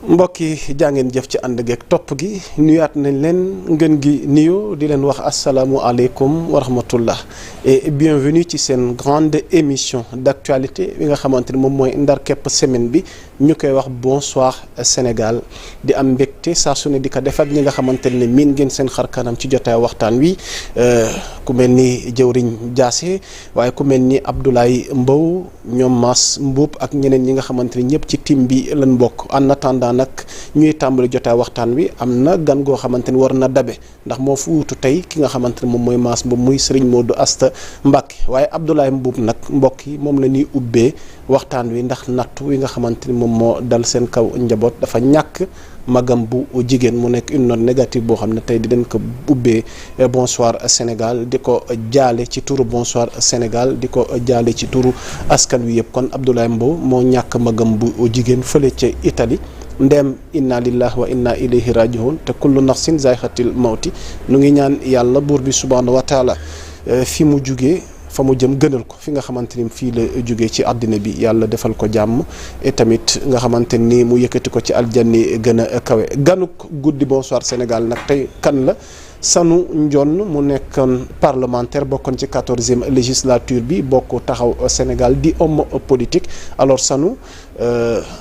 mbokk yi jàngeen jëf ci ànd geeg topp gi nuyaat nañ leen ngeen gi nuyu di leen wax asalaamualeykum wa rahmatullah et bienvenue ci seen grande émission d'actualité bi nga xamante ni moom mooy ndar képp semaine bi ñu koy wax bonsoir Sénégal di am mbégte saa su ne di ko def ak ñi nga xamante ne miin ngeen seen xar kanam ci jotaay waxtaan wi ku mel ni jëwriñ Diassé waaye ku mel ni Abdoulaye Mbow ñoom Mass Mboup ak ñeneen ñi nga xamante ni ñëpp ci team bi lañ bokk en attendant nag ñuy tàmbali jotaay waxtaan wi am na gan goo xamante ni war na dabe ndax moo fu wuutu tey ki nga xamante ni moom mooy Mass Mboup muy Serigne Modou Asta Mbacké waaye Abdoulaye Mboup nag mbokk yi moom la ñuy ubbee waxtaan wi ndax nattu wi nga xamante ni moom moo dal seen kaw njaboot dafa ñàkk magam bu jigéen mu nekk une note négative boo xam ne tey di den ko ubbee bonsoir Sénégal di ko jaale ci turu bonsoir Sénégal di ko jaale ci turu askan wi yëpp kon Abdoulaye Mbow moo ñàkk magam bu jigéen fële ca Italie ndeem inna lillahi wa inna ilayhi rajiun te kullu nafsin zayxatil mawti nu ngi ñaan yàlla buur bi subhaanahu wa taala fi mu jugee fa mu jëm gënal ko fi nga xamante ni fii la jógee ci àddina bi yàlla defal ko jàmm et tamit nga xamante ni mu yëkkati ko ci aljanni gën a kawe ganuk guddi bonsoir Sénégal nag tey kan la Sanu Ndione mu nekkoon parlementaire bokkoon ci 14e législature bi bokk taxaw Sénégal di homme politique alors Sanu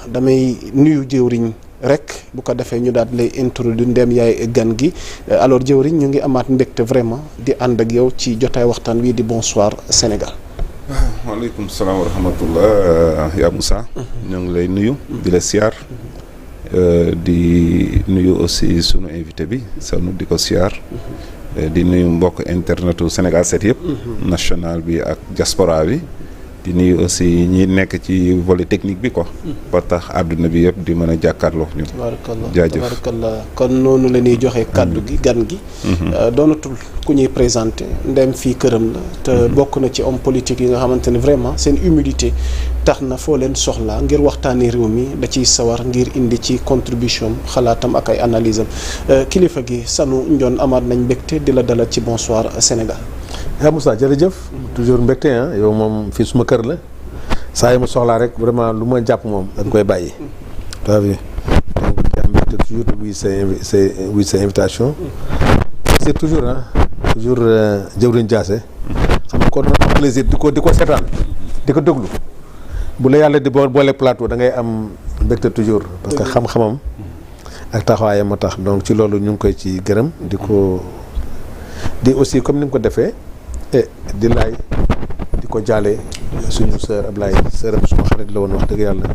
damay nuyu jëwriñ rek bu ko defee ñu daal lay introduire ndem yaay gan gi alors jëwriñ ñu ngi amaat mbégte vraiment di ànd ak yow ci jotaay waxtaan wi di bonsoir Sénégal. waaleykum salaam wa rahmatullah yaa Moussa. ñoo ngi lay nuyu. di la siyaar. di nuyu aussi sunu invité bi Sanu di ko siyaar. di nuyu mbokk internetu Sénégal 7 yëpp. national bi ak diaspora bi. di nuyu aussi ñi nekk ci volet technique bi quoi. ba tax àdduna bi yëpp di mën a jàkkaarloo ñun. jaajëf tabarakallah kon noonu la ñuy joxe kàddu gi gan gi. doonatul ku ñuy présenté ndem fii këram la. te bokk na ci homme politique yi nga xamante ne vraiment seen humilité tax na foo leen soxlaa ngir waxtaanee réew mi da ciy sawar ngir indi ci contribution xalaatam ak ay analyse am kilifa gi Sanu Ndione amaat nañ mbégte di la dalal ci bonsoir Sénégal. yaa Moussa jërëjëf toujours mbégte yow moom fii suma kër la saa yi ma soxlaa rek vraiment lu ma jàpp moom da nga koy bàyyi. tout à fait donc yaa mbégte toujours wuy sa invitation. c'est toujours toujours jëwriñ Diassé xam nga ko doon am plaisir di ko seetaan di ko déglu bu la yàlla di boole plateau da ngay am mbégte toujours parce que xam-xamam ak taxawaayam ma tax donc ci loolu ñu ngi koy ci gërëm di aussi comme ni nga ko defee di ko jaale suñu sœur Ablaye sœuram suma xarit la woon wax dëgg yàlla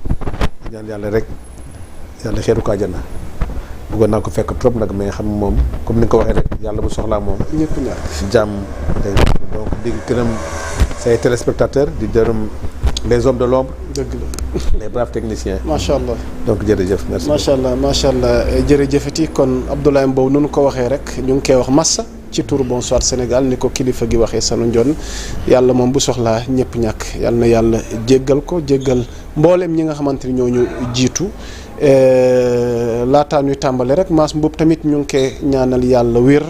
ñaan yàlla rek yàlla xeeru ko àjjana bëggoon naa ko fekk trop nag mais xam moom comme ni nga ko waxee rek yàlla bu soxlaa moom ñëpp ñaar jàmm day donc di gërëm say téléspectateurs di gërëm les hommes de l'ombre dëgg la les braves techniciens macha allah donc jërëjëf merci macha allah jërëjëfati kon Abdoulaye Mbow nu ko waxee rek ñu ngi koy wax massa ci turu bonsoir Sénégal ni ko kilifa gi waxee Sanu Ndione yàlla moom bu soxlaa ñëpp ñàkk yàlla na yàlla jéggal ko jéggal mboolem ñi nga xamante ni ñoo ñu jiitu laataa ñuy tàmbale rek Mass Mboup tamit ñu ngi koy ñaanal yàlla wér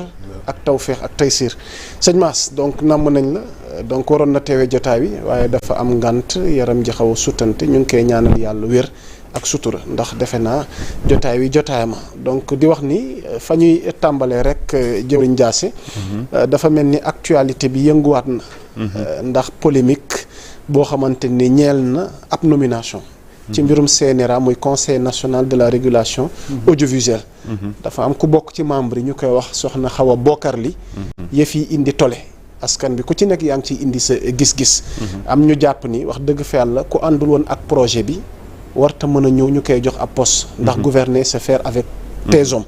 ak tawféex ak taysiir sëñ Mass donc namm nañ la donc waroon na teewee jotaay bi waaye dafa am ngànt yaram ji xaw a sutante ñu ngi koy ñaanal yàlla wér ak sutura ndax defe naa jotaay wi jotaay ma donc di wax ni fa ñuy tàmbalee rek jëwriñ Diassé dafa mel ni actualité bi yënguwaat na ndax polémique boo xamante ni ñeel na ab nomination ci mbirum CNRA muy conseil national de la régulation audiovisuelle dafa am ku bokk ci membre yi ñu koy wax soxna Xawa Bokar Li yëf yi indi tole askan bi ku ci nekk yaa ngi ciy indi sa gis-gis am ñu jàpp ni wax dëgg fa yàlla ku àndul woon ak projet bi warta mën a ñëw ñu koy jox ab poste ndax gouverner c'est faire avec tes hommes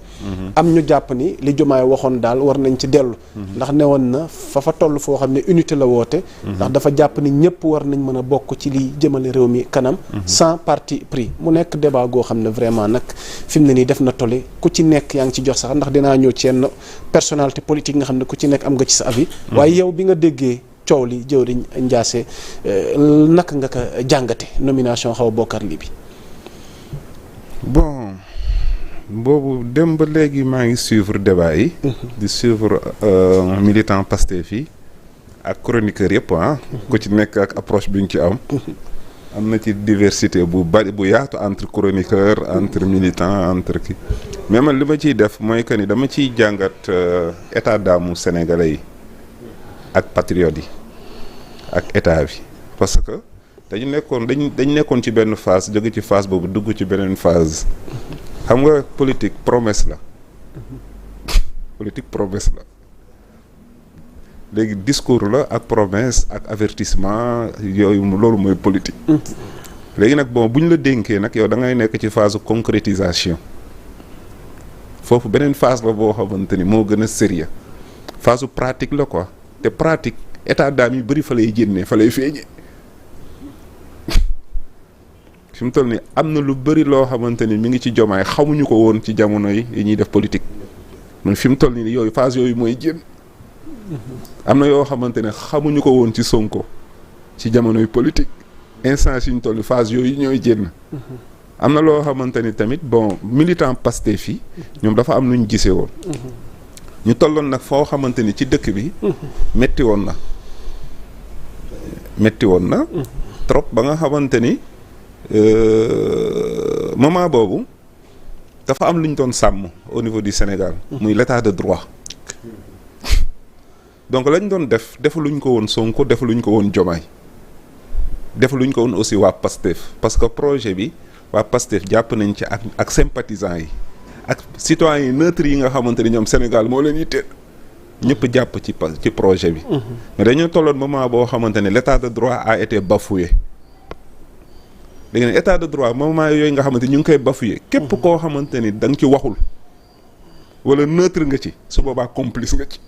am ñu jàpp ni li Diomaye waxoon daal war nañ ci dellu ndax ne woon na fa toll foo xam ne unité la woote ndax dafa jàpp ni ñëpp war nañ mën a bokk ci li jëmale réew mi kanam sans parti pris mu nekk débat goo xam ne vraiment nag fi mu ne nii def na tole ku ci nekk yaa ngi ci jox sax ndax dinaa ñëw ci yenn personnalité politique nga xam ne ku ci nekk am nga ci sa avis waaye yow bi nga déggee coow li jëwriñ Diassé naka nga ko jàngate nomination Xawa Bokar Li bi bon boobu dem ba léegi maa ngi suivre débat yi di suivre militant Pastef yi ak chroniqueur yëpp ku ci nekk ak approche bi ñu ci am am na ci diversité bu bari bu yaatu entre chroniqueur entre militant entre kii mais man li ma ciy def mooy que ni dama ciy jàngat état d'âme sénégalais yi ak patriotes yi ak état bi parce que dañu nekkoon ci benn phase jóge ci phase boobu dugg ci beneen phase xam nga politique promesse la politique promesse la léegi discours la ak promesse ak avertissement yooyu loolu mooy politique. léegi nag bon bu ñu la dénkee nag yow da ngay nekk ci phase concrétisation foofu beneen phase la boo xamante ni moo gën a sérieux phase pratique la quoi te pratique état d'âme yu bëri fa lay génnee fa lay feeñee fi mu toll nii am na lu bëri loo xamante ni mi ngi ci Diomaye xamuñu ko woon ci jamono yi ñuy def politique man fi mu toll nii yooyu phase yooyu mooy génn. am na yoo xamante ne xamuñu ko woon ci Sonko ci jamonoy politique instance yi ñu toll phase yooyu ñooy génn. am na loo xamante ni tamit bon militant Pastef fii ñoom dafa am lu ñu gisee woon. ñu tolloon nag foo xamante ni ci dëkk bi. metti woon na. trop ba nga xamante ni moment boobu dafa am lu ñu doon sàmm au niveau du Sénégal. muy l'état de droit. donc lañ doon defaluñ ko woon Sonko defaluñ ko woon Diomaye defaluñ ko woon aussi waa Pastef parce que projet bi waa Pastef jàpp nañ ci ak sympathisants yi ak citoyens yi neutres yi nga xamante ni ñoom Sénégal moo leen yitteel ñëpp jàpp ci projet bi. mais dañoo tolloon moment boo xamante ne l'état de droit a été bafoué. léegi nag état de droit moment yooyu nga xamante ni ñu ngi koy bafoué. képp koo xamante ni da nga ci waxul wala neutre nga ci su boobaa complice nga ci.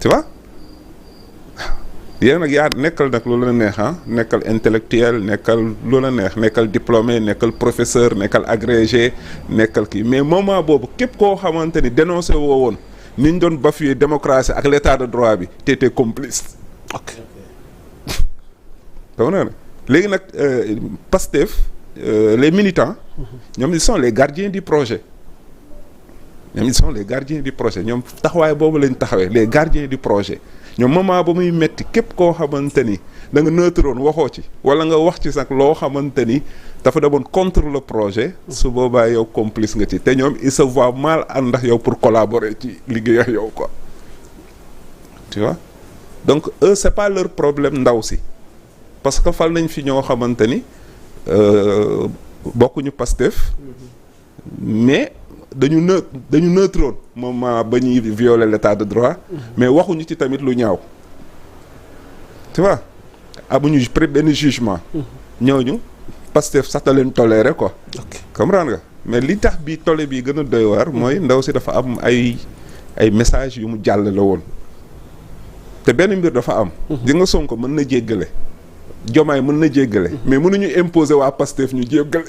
tu vois yéen nag yaa nekkal nag lu la neex nekkal intellectuel nekkal lu la neex nekkal diplômé nekkal professeur nekkal agrégé nekkal kii mais moment boobu képp koo xamante ni dénoncé woo woon ni ñu doon bafouer démocratie ak l'état de droit bi t'étais complice. ok xam nga léegi nag Pastef les militants. ñoom ils sont les gardiens du projet. ñoom ils sont les gardiens du projet ñoom taxawaay boobu lañ taxawee les gardiens du projet ñoom moment ba muy metti képp koo xamante ni da nga neutroon waxoo ci wala nga wax ci sax loo xamante ni dafa demoon contre le projet su boobaa yow complice nga ci te ñoom il se voit mal ànd ak yow pour collaborer ci liggéey ak yow quoi tu vois donc eux c'est pas leur problème ndaw si parce que fal nañ fi ñoo xamante ni bokkuñu Pastef mais dañu neutroon moment ba ñuy violer l'état de droit mais waxuñu ci tamit lu ñaaw tu vois amuñu benn jugement ñooñu Pastef sax da leen toléré quoi comprendre nga mais li tax bi tolé bi gën a doy waar mooy ndaw si dafa am ay message yu mu jàll la woon te benn mbir dafa am di nga Sonko mën na jéggale Diomaye mën na jéggale mais mënuñu imposer waa Pastef ñu jéggale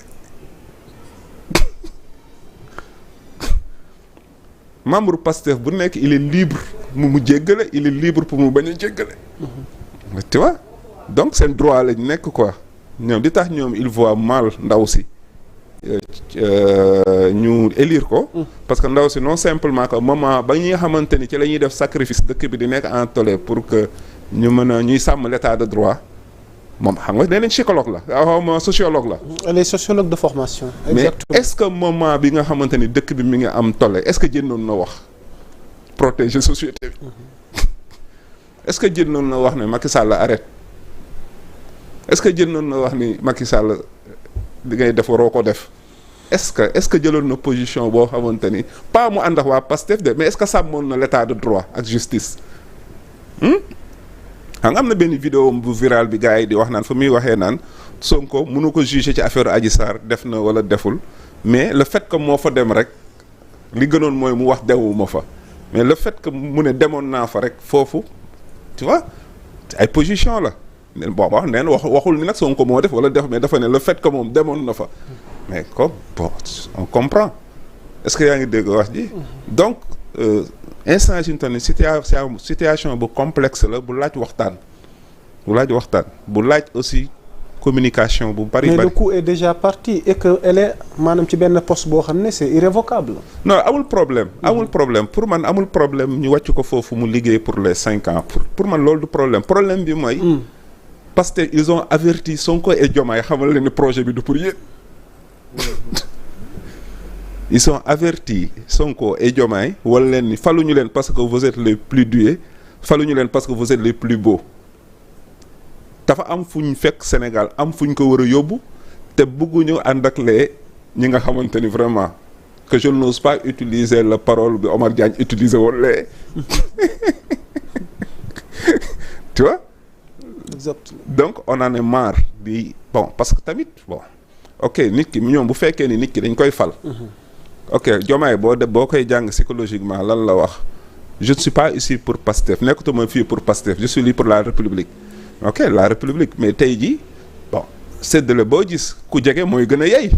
membre Pastef bu nekk il est libre mu jéggale il est libre pour mu bañ a jéggale tu vois donc seen droit lañ nekk quoi ñoom di tax ñoom il voit mal ndaw si ñu élire ko parce que ndaw si non simplement que moment ba ñuy xamante ni ci la ñuy def sacrifice dëkk bi di nekk en tollé pour que ñu mën a ñuy sàmm l'état de droit moom xam nga nee nañ psychologue la xawma sociologue la. elle est sociologue de formation. exactement mais est-ce que moment bi nga xamante ni dëkk bi mi ngi am tollé est-ce que jëndoon na wax protéger société bi est-ce que jëndoon na wax ne Macky Sall arrête est-ce que jëndoon na wax ni Macky Sall li ngay def waroo ko def est-ce que jëloon na position boo xamante ni pas mu ànd ak waa Pastef de mais est-ce que sàmmoon na l'état de droit ak justice. xam nga am na benn vidéo bu viral bi gars yi di wax naan fu muy waxee naan Sonko mënu ko juger ci affaire Adji Sarr def na wala deful mais le fait que moo fa dem rek li gënoon mooy mu wax dewuma fa mais le fait que mu ne demoon naa fa rek foofu tu vois ay position la bon wax neen waxul ni nag Sonko moo def wala def mais dafa ne le fait que moom demoon na fa mais comme bon on comprend est-ce que yaa ngi dégg wax ji donc instant yi ñu toll nii situation bu complexe la bu laaj waxtaan bu laaj aussi communication bu bari. mais le coup est déjà parti et que elle est maanaam ci benn poste boo xam ne c'est irrévocable. non amul problème pour man amul problème ñu wàcc ko foofu mu liggéey pour les 5 ans pour man loolu du problème bi mooy. Pastef ils ont averti Sonko et Diomaye xamal leen ne projet bi du pour yéen. Ils ont averti Sonko et Diomaye wala leen ni faluñu leen parce que vous êtes les plus doués faluñu leen parce que vous êtes les plus beaux. dafa am fu ñu fekk Sénégal am fu ñu ko war a yóbbu te bëgguñu ànd ak lee ñi nga xamante ni vraiment que je n'ose pas utiliser la parole bi Omar Diagne utiliser woon lee tu vois. Exactement. Donc on en est marre di bon parce que tamit bon ok nit ki ñoom bu fekkee ni nit ki dañ koy fal. ok Diomaye boo koy jàng psychologiquement lan la wax je ne suis pas ici pour Pastef nekkatuma fii pour Pastef je suis là pour la République. ok la République mais tey jii bon séddale boo gis ku jege mooy gën a yey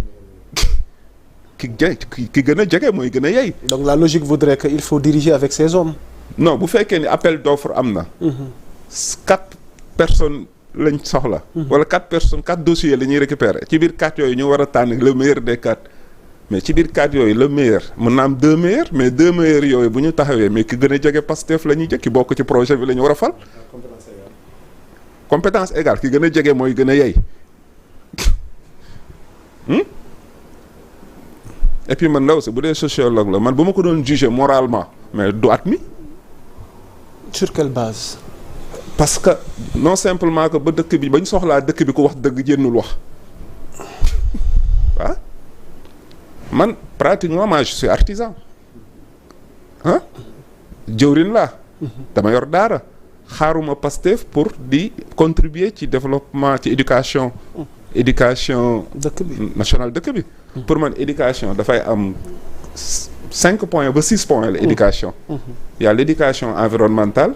ki gën a jege mooy gën a yey. donc la logique voudrait que il faut diriger avec ses hommes. non bu fekkee ni appel d'offre am na. 4 personnes lañ soxla. wala 4 personnes 4 dossiers la ñuy récupérer ci biir 4 yooyu ñu war a tànn le meilleur des 4 mais ci biir 4 yooyu le meilleur mën na am 2 meilleurs mais 2 meilleurs yooyu bu ñu taxawee mais ki gën a jege Pastef la ñuy jëkk ki bokk ci projet bi la ñu war a fal. compétence égale ki gën a jege mooy gën a yey et puis man ndaw si bu dee sociologue la man bu ma ko doon juger moralement mais du admis. sur quelle base. parce que non simplement que ba dëkk bi ba ñu soxlaa dëkk bi ku wax dëgg jénnul wax ah man pratiquement moi je suis artisan ah jëwrin laa dama yor daara xaaruma Pastef pour di contribuer ci développement ci éducation dëkk bi nationale dëkk bi pour man éducation dafay am 5 points ba 6 points la éducation il y a l'éducation environnementale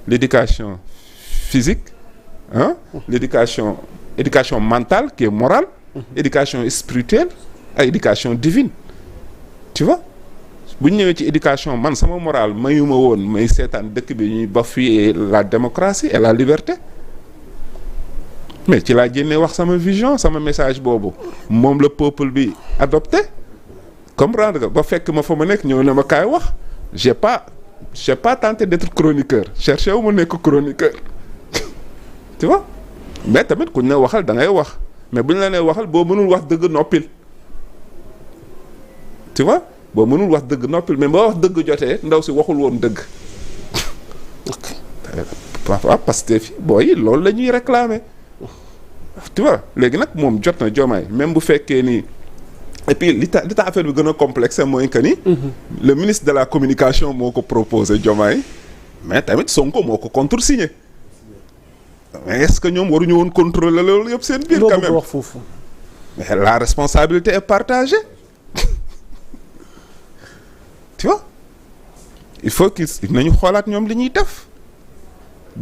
l'éducation physique l'éducation mentale qui est morale éducation spirituelle ak éducation divine tu vois bu ñu ñëwee ci éducation man sama morale mayuma woon may seetaan dëkk bi ñuy bafouer la démocratie et la liberté mais ci laa génnee wax sama vision sama message boobu moom la peuple bi adopté comprendre nga ba fekk ma fa ma nekk ñëw na ma kaay wax j'ai pas tenté d'être chroniqueur cherché wu ma nekk chroniqueur tu vois mais tamit kuñ ne waxal da ngay wax mais bu ñu la nee waxal boo mënul wax dëgg noppil tu vois boo mënul wax dëgg noppil mais boo wax dëgg jotee ndaw si waxul woon dëgg. ok waaw Pastef booy loolu la ñuy réclamer tu vois léegi nag moom jot na Diomaye même bu fekkee ni et puis li tax affaire bi gën a complexe mooy que ni. le ministre de la communication moo ko proposé Diomaye mais tamit Sonko moo ko contresigné mais est-ce que ñoom waruñu woon contrôler loolu yëpp seen biir. quand même wax foofu. mais la responsabilité est partagée. tu vois il faut que nañu xoolaat ñoom li ñuy def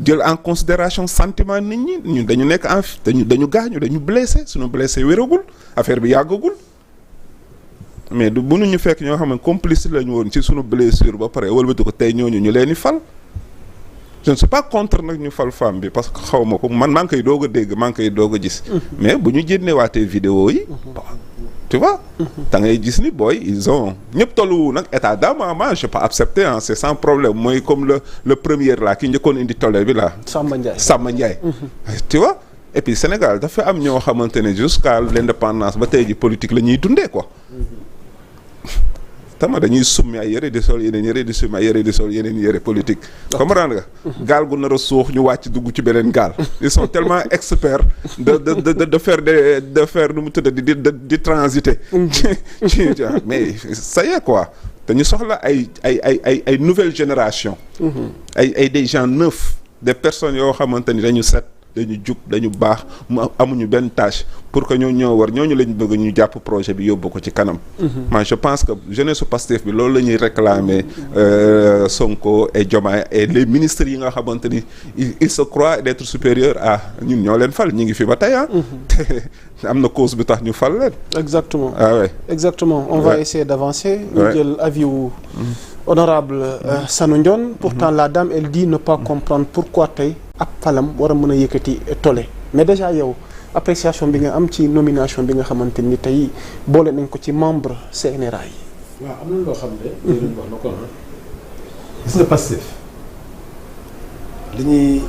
jël en considération sentiment nit ñi ñun dañu nekk dañu gaañu dañu blessé suñu blessé wéragul affaire bi yàggagul mais du mënuñu fekk ñoo xam ne complice lañu woon ci suñu blessure ba pare wëlbati ko tey ñooñu ñu leen di fal je ne suis pas contre nag ñu fal femme bi parce que xaw ma ko man maa ngi koy doog a dégg maa ngi koy doog a gis mais bu ñu génneewaatee vidéo yi tu vois da ngay gis ni booy ils ont ñëpp tollu nag état d'âme moi j'ai pas accepté c'est sans problème mooy comme le premier là ki njëkkoon indi tolle bi là Samba Ndiaye tu vois et puis Sénégal dafa am ñoo xamante ne jusqu'à l'indépendance ba tey ji politique la ñuy dundee quoi tama dañuy summi ay yëre di sol yeneen yëre di summi ay yëre di sol yeneen yëre politique comprendre nga gaal gu nar a suux ñu wàcc dugg ci beneen gaal ils sont tellement experts de faire nu mu tudd di transiter mais ça y est quoi dañu soxla ay nouvelle génération ay des gens neufs des personnes yoo xamante ni dañu set dañu jub dañu baax mu amuñu benn tâche pour que ñooñu lañ bëgg ñu jàpp projet bi yóbbu ko ci kanam. moi je pense que jeunesse su Pastef bi loolu la ñuy réclamer Sonko et Diomaye et les ministres yi nga xamante ni il se croit d'être supérieur à ñun ñoo leen fal ñu ngi fi ba tey te am na cause bi tax ñu fal leen. exactement ah ouais. exactement on va essayer d'avancer. ñu jël avis wu honorable Sanu Ndione. Pourtant la dame elle dit ne pas comprendre pourquoi tey ab falam war a mën a yëkkati tolle mais déjà yow appréciation bi nga am ci nomination bi nga xamante ni tey boole nañ ko ci membre CNRA yi. waaw am na loo xam ne. wax na ko gis nga Pastef li ñuy